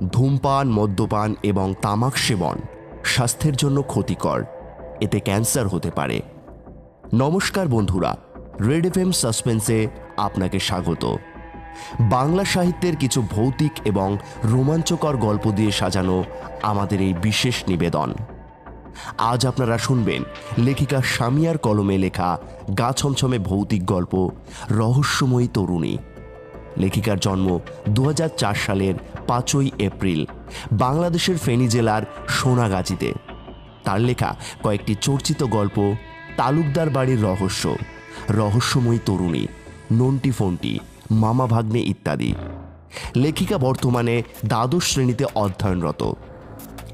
ধূমপান, মদ্যপান এবং তামাক সেবন স্বাস্থ্যের জন্য ক্ষতিকর। এতে ক্যান্সার হতে পারে। নমস্কার বন্ধুরা, রেড এফএম সাসপেন্সে আপনাকে স্বাগত। বাংলা সাহিত্যের কিছু ভৌতিক এবং রোমাঞ্চকর গল্প দিয়ে সাজানো আমাদের এই বিশেষ নিবেদন। আজ আপনারা শুনবেন লেখিকা সামিয়ার কলমে লেখা গা ছমছমে ভৌতিক গল্প রহস্যময়ী তরুণী। লেখিকার জন্ম 2004 সালের 5ই এপ্রিল বাংলাদেশের ফেনী জেলার সোনাগাজীতে। তার লেখা কয়েকটি চর্চিত গল্প তালুকদার বাড়ির রহস্য, রহস্যময়ী তরুণী, নন্টি ফন্টি, মামা ভাগ্নে ইত্যাদি। লেখিকা বর্তমানে দ্বাদশ শ্রেণীতে অধ্যয়নরত।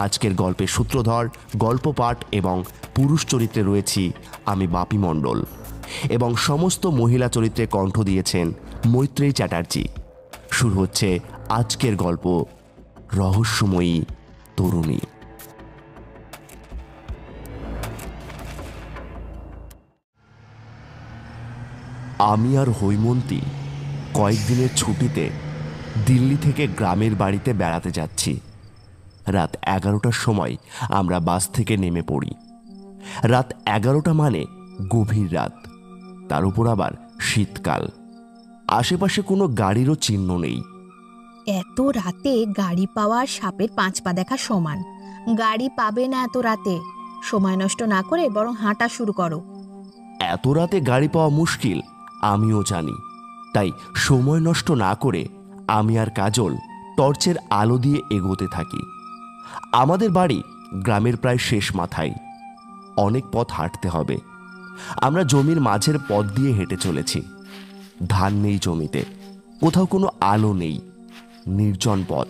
আজকের গল্পের সূত্রধর, গল্প পাঠ এবং পুরুষ চরিত্রে রয়েছি আমি বাপি মণ্ডল এবং সমস্ত মহিলা চরিত্রে কণ্ঠ দিয়েছেন মৈত্রেয়ী চ্যাটার্জি। শুরু হচ্ছে আজকের গল্প রহস্যময়ী তরুণী। আমি আর হৈমন্তী কয়েকদিনের ছুটিতে দিল্লি থেকে গ্রামের বাড়িতে বেড়াতে যাচ্ছি। রাত 11টার সময় আমরা বাস থেকে নেমে পড়ি। রাত 11টা মানে গভীর রাত, তার উপর আবার শীতকাল। আশেপাশে কোনো গাড়িরও চিহ্ন নেই। এত রাতে গাড়ি পাওয়া সাপের 5 পা দেখা সমান। গাড়ি পাবে না এত রাতে। সময় নষ্ট না করে বরং হাঁটা শুরু করো। এত রাতে গাড়ি পাওয়া মুশকিল আমিও জানি, তাই সময় নষ্ট না করে আমি আর কাজল টর্চের আলো দিয়ে এগোতে থাকি। আমাদের বাড়ি গ্রামের প্রায় শেষ মাথায়। অনেক পথ হাঁটতে হবে। আমরা জমির মাঝের পথ দিয়ে হেঁটে চলেছি। ধান নেই জমিতে, কোথাও কোনো আলো নেই, নির্জন পথ।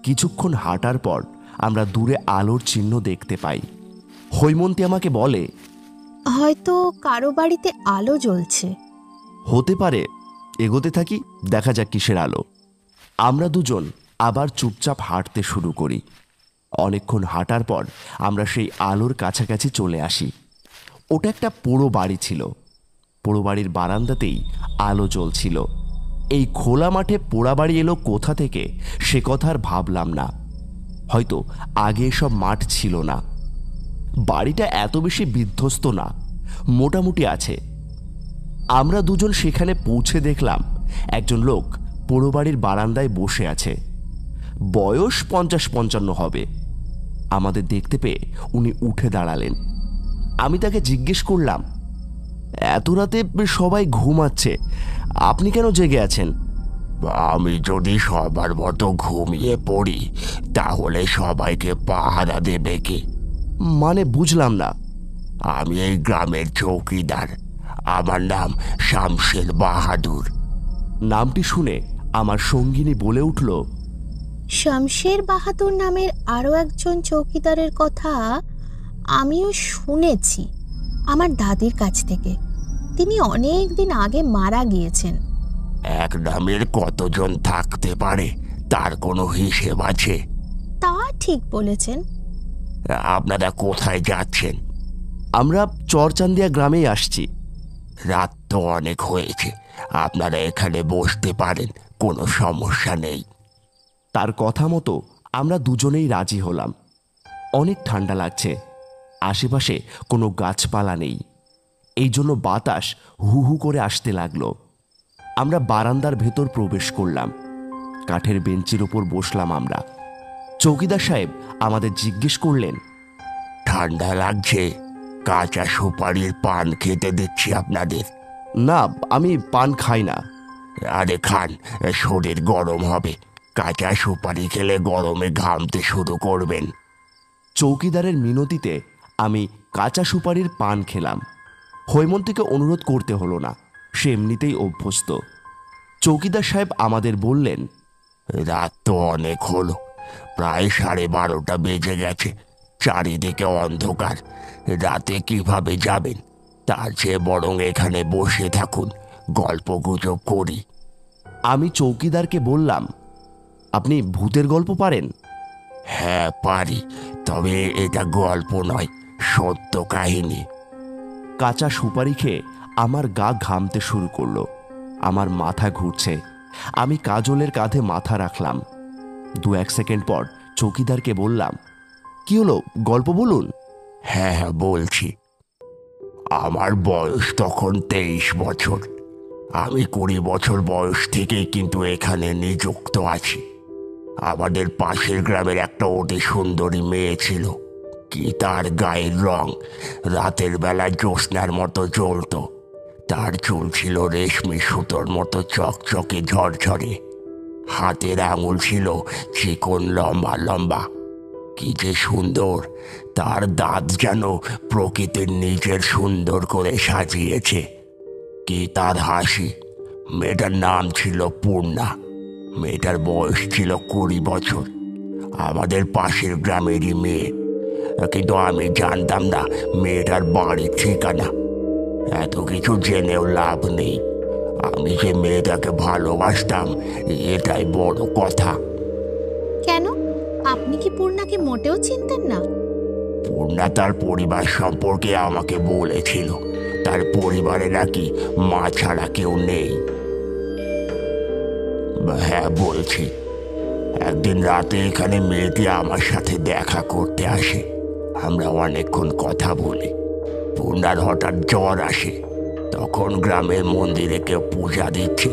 কিছুক্ষণ হাঁটার পর আমরা দূরে আলোর চিহ্ন দেখতে পাই। হৈমন্তী আমাকে বলে, হয়তো কারো বাড়িতে আলো জ্বলছে। হতে পারে, এগোতে থাকি, দেখা যাক কিসের আলো। আমরা দুজন আবার চুপচাপ হাঁটতে শুরু করি। অনেকক্ষণ হাঁটার পর আমরা সেই আলোর কাছাকাছি চলে আসি। ওটা একটা পোড়ো বাড়ি ছিল। পোড়ো বাড়ির বারান্দাতেই আলো জ্বলছিল। এই খোলা মাঠে পোড়া বাড়ি এলো কোথা থেকে সে কথা আর ভাবলাম না। হয়তো আগে এসব মাঠ ছিল না। বাড়িটা এত বেশি বিধ্বস্ত না, মোটামুটি আছে। আমরা দুজন সেখানে পৌঁছে দেখলাম একজন লোক পোড়ো বাড়ির বারান্দায় বসে আছে। বয়স 50-55 হবে। আমাদের দেখতে পেয়ে উনি উঠে দাঁড়ালেন। আমি তাকে জিজ্ঞেস করলাম, এত রাতে সবাই ঘুমাচ্ছে, আপনি কেন জেগে আছেন? আমি যদি সবার মতো ঘুমিয়ে পড়ি তাহলে সবাইকে পাহারা দেবে কে? মানে বুঝলাম না। আমি এই গ্রামের চৌকিদার। আমার নাম শামশের বাহাদুর। নামটি শুনে আমার সঙ্গিনী বলে উঠল, শামশের বাহাদুর নামের আরো একজন চৌকিদারের কথা আমিও শুনেছি আমার দাদির কাছ থেকে। তিনি অনেক দিন আগে মারা গিয়েছেন। এক নামের কতজন থাকতে পারে তার কোনো হিসেব আছে? তা ঠিক বলেছেন। আপনারা কোথায় যাচ্ছেন? আমরা চরচান্দিয়া গ্রামেই আসছি। রাত তো অনেক হয়েছে, আপনারা এখানে বসতে পারেন, কোনো সমস্যা নেই। তার কথা মতো আমরা দুজনেই রাজি হলাম। অনেক ঠান্ডা লাগছে, আশেপাশে কোনো গাছপালা নেই, এই জন্য বাতাস হু হু করে আসতে লাগলো। আমরা বারান্দার ভেতর প্রবেশ করলাম। কাঠের বেঞ্চের ওপর বসলাম আমরা। চৌকিদার সাহেব আমাদের জিজ্ঞেস করলেন, ঠান্ডা লাগছে? কাঁচা সুপারির পান খেতে দিচ্ছি আপনাদের। না, আমি পান খাই না। আরে খান, শরীর গরম হবে। কাঁচা সুপারি খেলে গরমে ঘামতে শুরু করবেন। চৌকিদারের মিনতিতে আমি কাঁচা সুপারির পান খেলাম। হৈমন্তীকে অনুরোধ করতে হলো না, সে এমনিতেই অভ্যস্ত। চৌকিদার সাহেব আমাদের বললেন, রাত তো অনেক হলো, প্রায় 12:30 বেজে গেছে। চারিদিকে অন্ধকার, রাতে কিভাবে যাবেন? তার চেয়ে বরং এখানে বসে থাকুন, গল্প গুজব করি। আমি চৌকিদারকে বললাম, আপনি ভূতের গল্প পারেন? হ্যাঁ পারি, তবে এটা গল্প নয়, সত্য কাহিনী। কাঁচা সুপারি খেয়ে আমার গা ঘামতে শুরু করলো। আমার মাথা ঘুরছে। আমি কাজলের কাঁধে মাথা রাখলাম। 1 সেকেন্ড পর চৌকিদারকে বললাম, কি হলো, গল্প বলুন। হ্যাঁ হ্যাঁ বলছি। আমার বয়স তখন 23 বছর। আমি 20 বছর বয়স থেকেই কিন্তু এখানে নিযুক্ত আছি। আমাদের পাশের গ্রামের একটা অতি সুন্দরী মেয়ে ছিল। কি তার গায়ের রং রাতের বেলা জ্যোৎস্নার মতো জ্বলত। তার চুল ছিল রেশমি সুতোর মতো চকচকে ঝরঝরে। হাতের আঙুল ছিল চিকন লম্বা লম্বা। কি যে সুন্দর! তার দাঁত যেন প্রকৃতির নিজের সুন্দর করে সাজিয়েছে। কি তার হাসি! মেয়েটার নাম ছিল পূর্ণা। মেয়েটার বয়স ছিল 20 বছর। আমাদের পাশের গ্রামেরই মেয়ে, কিন্তু আমি জানতাম না মেয়েটার বাড়ির ঠিকানা। এত কিছু জেনেও লাভ নেই। আমি যে মেয়েটাকে ভালোবাসতাম এটাই বড় কথা। কেন, আপনি কি পূর্ণাকে মোটেও চিনতেন না? পূর্ণা তার পরিবার সম্পর্কে আমাকে বলেছিল। তার পরিবারে নাকি মা ছাড়া কেউ নেই। হ্যাঁ বলছি। একদিন রাতে এখানে মেয়েটি আমার সাথে দেখা করতে আসে। আমরা অনেকক্ষণ কথা বলি। পূর্ণার হঠাৎ জ্বর আসে। তখন গ্রামের মন্দিরে কেউ পূজা দিচ্ছে।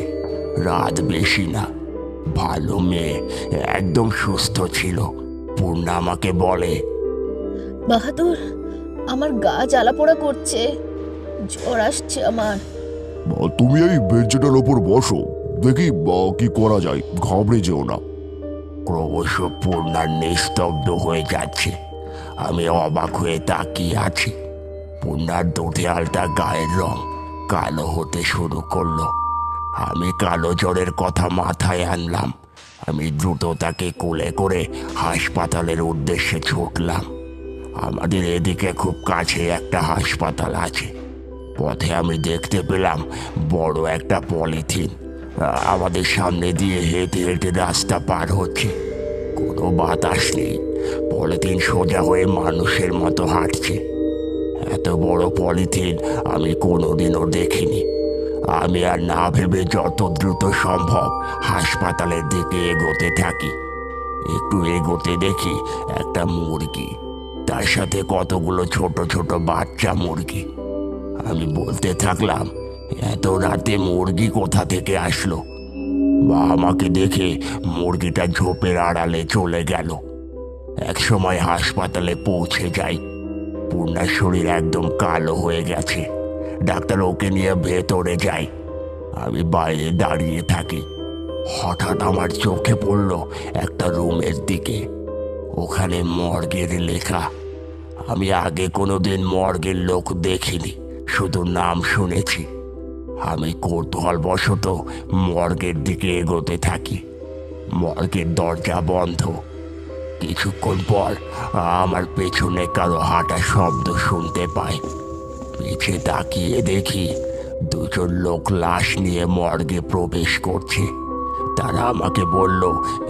রাত বেশি না, ভালো মেয়ে, একদম সুস্থ ছিল। পূর্ণা আমাকে বলে, বাহাদুর, আমার গা জ্বালা পোড়া করছে, জ্বর আসছে আমার। তুমি এই বেঞ্চটার ওপর বসো, দেখি কি করা যায়, ঘাবড়ে যেও না। ক্রমশ পূর্ণার নিস্তব্ধ হয়ে যাচ্ছে। আমি অবাক হয়ে তাকিয়ে আছি। পূর্ণার দুধে আলটা গায়ের রং কালো হতে শুরু করলো। আমি কালো জ্বরের কথা মাথায় আনলাম। আমি দ্রুত তাকে কোলে করে হাসপাতালের উদ্দেশ্যে ছুটলাম। আমাদের এদিকে খুব কাছে একটা হাসপাতাল আছে। পথে আমি দেখতে পেলাম বড় একটা পলিথিন আমাদের সামনে দিয়ে হেঁটে হেঁটে রাস্তা পার হচ্ছে। কোনো বাতাস নেই। পলিথিন সোজা হয়ে মানুষের মতো হাঁটছে। এত বড় পলিথিন আমি কোনোদিনও দেখিনি। আমি আর না ভেবে যত দ্রুত সম্ভব হাসপাতালের দিকে এগোতে থাকি। একটু এগোতে দেখি একটা মুরগি, তার সাথে কতগুলো ছোট ছোট বাচ্চা মুরগি। আমি বলতে থাকলাম, এত রাতে মুরগি কোথা থেকে আসলো? বা আমাকে দেখে মুরগিটা ঝোপের আড়ালে চলে গেল। একসময় হাসপাতালে পৌঁছে যাই। পূর্ণার শরীর একদম কালো হয়ে গেছে। ডাক্তার ওকে নিয়ে ভেতরে যায়। আমি বাইরে দাঁড়িয়ে থাকি। হঠাৎ আমার চোখে পড়ল একটা রুমের দিকে। ওখানে মর্গের লেখা। আমি আগে কোনোদিন মর্গের লোক দেখিনি, শুধু নাম শুনেছি। আমি কৌতূহলবশত মর্গের দিকে এগোতে থাকি। মর্গের দরজা বন্ধ। কিছুক্ষণ পর আমার পেছনে কারো হাঁটা শব্দ শুনতে পাই। পিছে তাকিয়ে দেখি দুজন লোক লাশ নিয়ে মর্গে প্রবেশ করছে। তারা আমাকে বলল,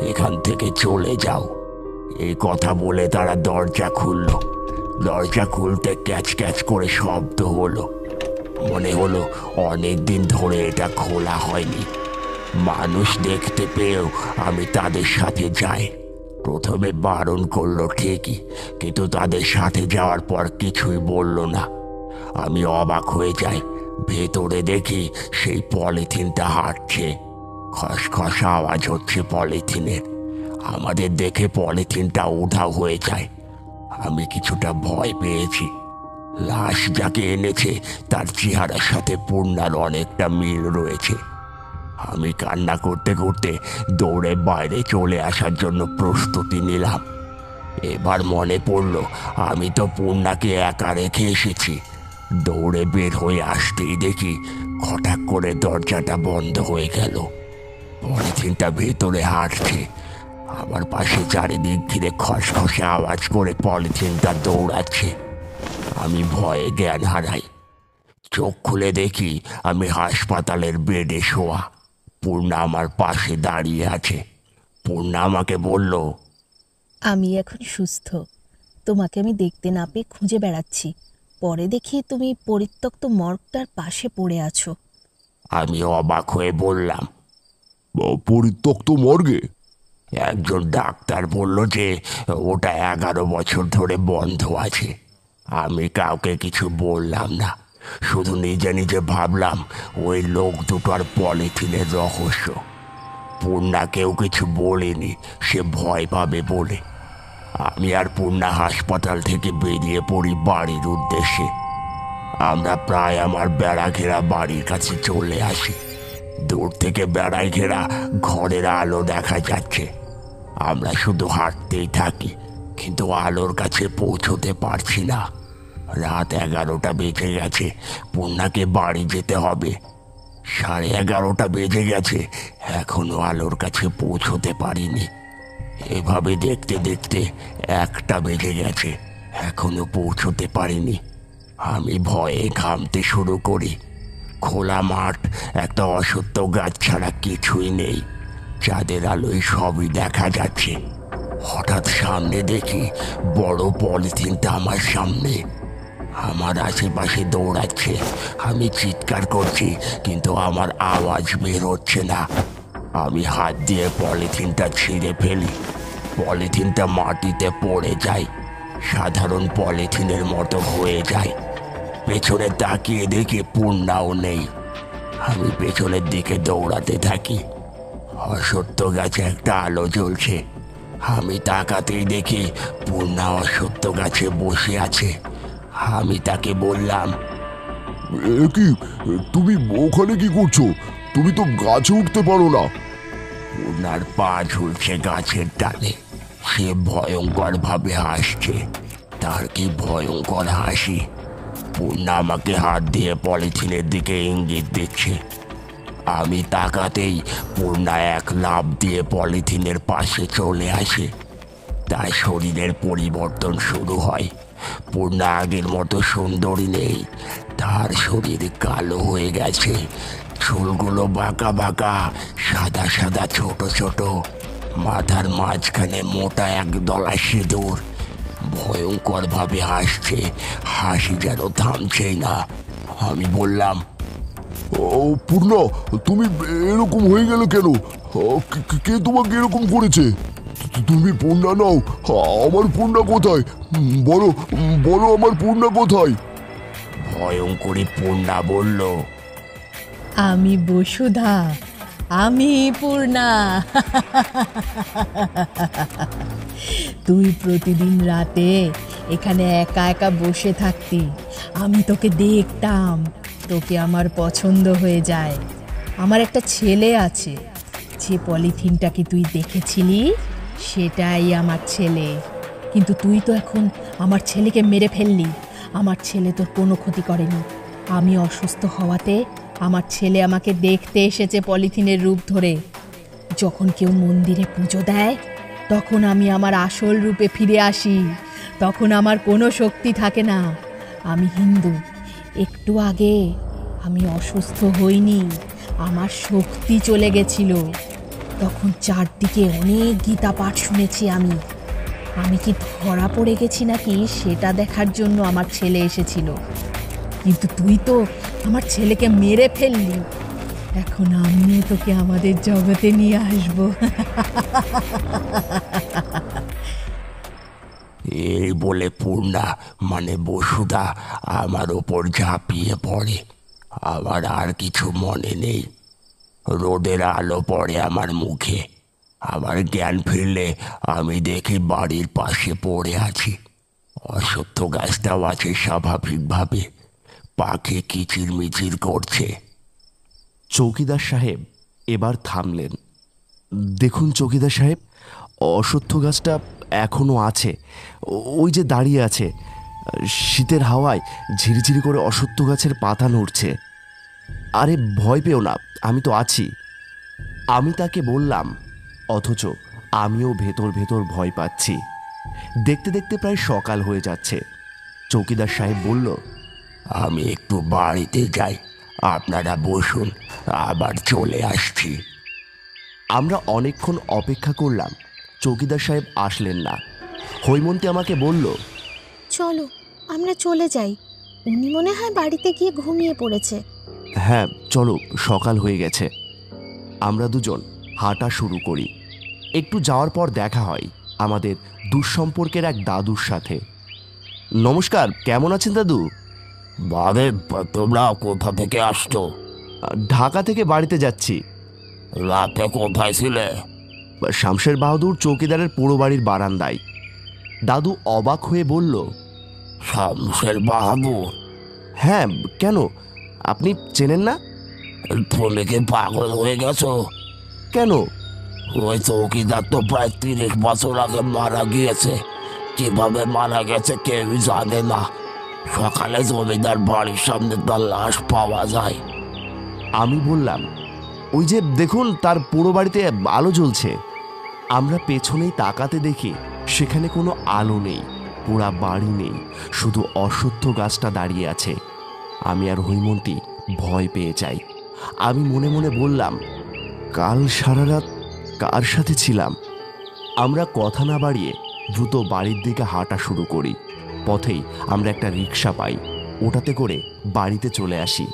এখান থেকে চলে যাও। এই কথা বলে তারা দরজা খুলল। দরজা খুলতে ক্যাচ ক্যাচ করে শব্দ হলো। মনে হলো অনেক দিন ধরে এটা খোলা হয়নি। মানুষ দেখতে পেয়েও আমি তাদের সাথে যাই। প্রথমে বারণ করলো ঠিকই, কিন্তু তাদের সাথে যাওয়ার পর কিছুই বলল না। আমি অবাক হয়ে যাই। ভেতরে দেখি সেই পলিথিনটা হাঁটছে। খসখস আওয়াজ হচ্ছে পলিথিনের। আমাদের দেখে পলিথিনটা উধাও হয়ে যায়। আমি কিছুটা ভয় পেয়েছি। লাশ যাকে এনেছে তার চেহারার সাথে পূর্ণার অনেকটা মিল রয়েছে। আমি কান্না করতে করতে দৌড়ে বাইরে চলে আসার জন্য প্রস্তুতি নিলাম। এবার মনে পড়ল আমি তো পূর্ণাকে একা রেখে এসেছি। দৌড়ে বের হয়ে আসতেই দেখি হঠাৎ করে দরজাটা বন্ধ হয়ে গেল। পলিথিনটা ভেতরে হাঁটছে। আমার পাশে চারিদিক ঘিরে খসখসে আওয়াজ করে পলিথিনটা দৌড়াচ্ছে। আমি ভয়ে জ্ঞান হারাই। চোখ খুলে দেখি আমি হাসপাতালের বেডে শোয়া। পূর্ণা আমার পাশে দাঁড়িয়ে আছে। পূর্ণা আমাকে বলল, আমি এখন সুস্থ। তোমাকে আমি দেখতে না পেয়ে খুঁজে বেড়াচ্ছি। পরে দেখি তুমি পরিত্যক্ত মর্গটার পাশে পড়ে আছো। আমি অবাক হয়ে বললাম, পরিত্যক্ত মর্গে? একজন ডাক্তার বলল যে ওটা 11 বছর ধরে বন্ধ আছে। আমি কাউকে কিছু বললাম না, শুধু নিজে নিজে ভাবলাম ওই লোক দুটোর পলিথিনের রহস্য। পূর্ণাকেও কিছু বলিনি, সে ভয় পাবে বলে। আমি আর পূর্ণা হাসপাতাল থেকে বেরিয়ে পড়ি বাড়ির উদ্দেশ্যে। আমরা প্রায় আমার বেড়া ঘেরা বাড়ির কাছে চলে আসি। দূর থেকে বেড়ায় ঘেরা ঘরের আলো দেখা যাচ্ছে। আমরা শুধু হাঁটতেই থাকি, কিন্তু আলোর কাছে পৌঁছতে পারছি না। রাত 11টা বেজে গেছে, পূর্ণাকে বাড়ি যেতে হবে। 11:30 বেজে গেছে, এখনো আলোর কাছে পৌঁছতে পারিনি। এভাবে দেখতে দেখতে 1টা বেজে গেছে, এখনো পৌঁছতে পারিনি। আমি ভয়ে ঘামতে শুরু করি। খোলা মাঠ, একটা অসত্য গাছ ছাড়া কিছুই নেই। চাঁদের আলোয় সবই দেখা যাচ্ছে। হঠাৎ সামনে দেখি বড় পলিথিনটা আমার সামনে। আমার আশেপাশে দৌড়াচ্ছে। আমি চিৎকার করছি, কিন্তু আমার আওয়াজ বের হচ্ছে না। আমি হাত দিয়ে পলিথিনটা ছিঁড়ে ফেলি। পলিথিনটা মাটিতে পড়ে যায়, সাধারণ পলিথিনের মতো হয়ে যায়। পেছনে তাকিয়ে দেখি পূর্ণাও নেই। আমি পেছনের দিকে দৌড়াতে থাকি। অসত্য গাছে একটা আলো জ্বলছে। আমি তাকাতেই দেখি পূর্ণা অসত্য গাছে বসে আছে। আমি তাকে বললাম, এ কি, তুমি ওখানে কি করছো? তুমি তো গাছে উঠতে পারো না। পূর্ণার পা ঝুলছে গাছের ডালে। সে ভয়ঙ্কর ভাবে হাসছে। তার কি ভয়ঙ্কর হাসি! পূর্ণা আমাকে হাত দিয়ে পলিথিনের দিকে ইঙ্গিত দিচ্ছে। আমি তাকাতেই পূর্ণা এক লাফ দিয়ে পলিথিনের পাশে চলে আসে। তার শরীরের পরিবর্তন শুরু হয়। পূর্ণা আগের মতো সুন্দরী নেই। তার শরীর কালো হয়ে গেছে, চুলগুলো বাঁকা বাঁকা, সাদা সাদা ছোট ছোট। মাথার মাঝখানে মোটা একদলা সিঁদুর। ভয়ঙ্কর ভাবে হাসছে, হাসি যেন থামছেই না। আমি বললাম, ও পূর্ণা, তুমি এরকম হয়ে গেলে কেন? কে তোমাকে এরকম করেছে? তুমি পূর্ণা নাও। আমার পূর্ণা কোথায়? বলো বলো, আমার পূর্ণা কোথায়? ভয়ঙ্করী পূর্ণা বলল, আমি বসুধা, আমি পূর্ণা। তুই প্রতিদিন রাতে এখানে একা একা বসে থাকতি, আমি তোকে দেখতাম। তোকে আমার পছন্দ হয়ে যায়। আমার একটা ছেলে আছে। যে পলিথিনটাকে তুই দেখেছিলি সেটাই আমার ছেলে। কিন্তু তুই তো এখন আমার ছেলেকে মেরে ফেললি। আমার ছেলে তোর কোনো ক্ষতি করেনি। আমি অসুস্থ হওয়াতে আমার ছেলে আমাকে দেখতে এসেছে পলিথিনের রূপ ধরে। যখন কেউ মন্দিরে পুজো দেয় তখন আমি আমার আসল রূপে ফিরে আসি। তখন আমার কোনো শক্তি থাকে না। আমি হিন্দু। একটু আগে আমি অসুস্থ হইনি, আমার শক্তি চলে গেছিল। তখন চারদিকে অনেক গীতা পাঠ শুনেছি আমি। আমি কি ধরা পড়ে গেছি নাকি সেটা দেখার জন্য আমার ছেলে এসেছিল। কিন্তু তুই তো আমার ছেলেকে মেরে ফেললি। এখন আমিও তোকে আমাদের জগতে নিয়ে আসবো। এই বলে পূর্ণা মানে বসুধা আমার ওপর ঝাঁপিয়ে পড়ে। আমার আর কিছু মনে নেই। রোদের আলো পড়ে আমার মুখে। আমার জ্ঞান ফিরলে আমি দেখি বাড়ির পাশে পড়ে আছি। অসত্য গাছটাও আছে স্বাভাবিকভাবে। পাখি কিচিরমিচির করছে। চৌকিদার সাহেব এবার থামলেন। দেখুন চৌকিদার সাহেব, অশ্বত্থ গাছটা এখনো আছে। ওই যে দাঁড়িয়ে আছে। শীতের হাওয়ায় ঝিরিঝিরি করে অশ্বত্থ গাছের পাতা নড়ছে। আরে ভয় পেও না, আমি তো আছি। আমি তাকে বললাম, অথচ আমিও ভেতর ভেতর ভয় পাচ্ছি। দেখতে দেখতে প্রায় সকাল হয়ে যাচ্ছে। চৌকিদার সাহেব বলল, আমি একটু বাড়িতে যাই, আপনারা বসুন, আবার চলে আসছি। আমরা অনেকক্ষণ অপেক্ষা করলাম। চৌকিদার সাহেব আসলেন না। হৈমন্তী আমাকে বলল, চলো আমরা চলে যাই। উনি মনে হয় বাড়িতে গিয়ে ঘুমিয়ে পড়েছে। হ্যাঁ চলো, সকাল হয়ে গেছে। আমরা দুজন হাঁটা শুরু করি। একটু যাওয়ার পর দেখা হয় আমাদের দুঃসম্পর্কের এক দাদুর সাথে। নমস্কার, কেমন আছেন দাদু? বারে, তোমরা কোথা থেকে আসছো? ঢাকা থেকে বাড়িতে যাচ্ছি। রাতে কোথায় ছিলে? শামশের বাহাদুর চৌকিদারের পুরো বাড়ির বারান্দায়। দাদু অবাক হয়ে বলল, শামশের বাহাদুর? হ্যাঁ, কেন, আপনি চেনেন না? তুমি কি পাগল হয়ে গেছো? কেন? ওই চৌকিদার তো প্রায় 30 বছর আগে মারা গিয়েছে। কিভাবে মারা গেছে কেউ জানে না। সকালে জমিদার বাড়ির সামনে তার লাশ পাওয়া যায়। আমি বললাম, ওই যে দেখুন, তার পুরো বাড়িতে আলো জ্বলছে। আমরা পেছনেই তাকাতে দেখি সেখানে কোনো আলো নেই, পুরা বাড়ি নেই, শুধু অশ্বত্থ গাছটা দাঁড়িয়ে আছে। আমি আর হৈমন্তী ভয় পেয়ে যাই। আমি মনে মনে বললাম, কাল সারা রাত কার সাথে ছিলাম? আমরা কথা না বাড়িয়ে দ্রুত বাড়ির দিকে হাঁটা শুরু করি। পথেই আমরা একটা রিক্সা পাই, ওটাতে করে বাড়িতে চলে আসি।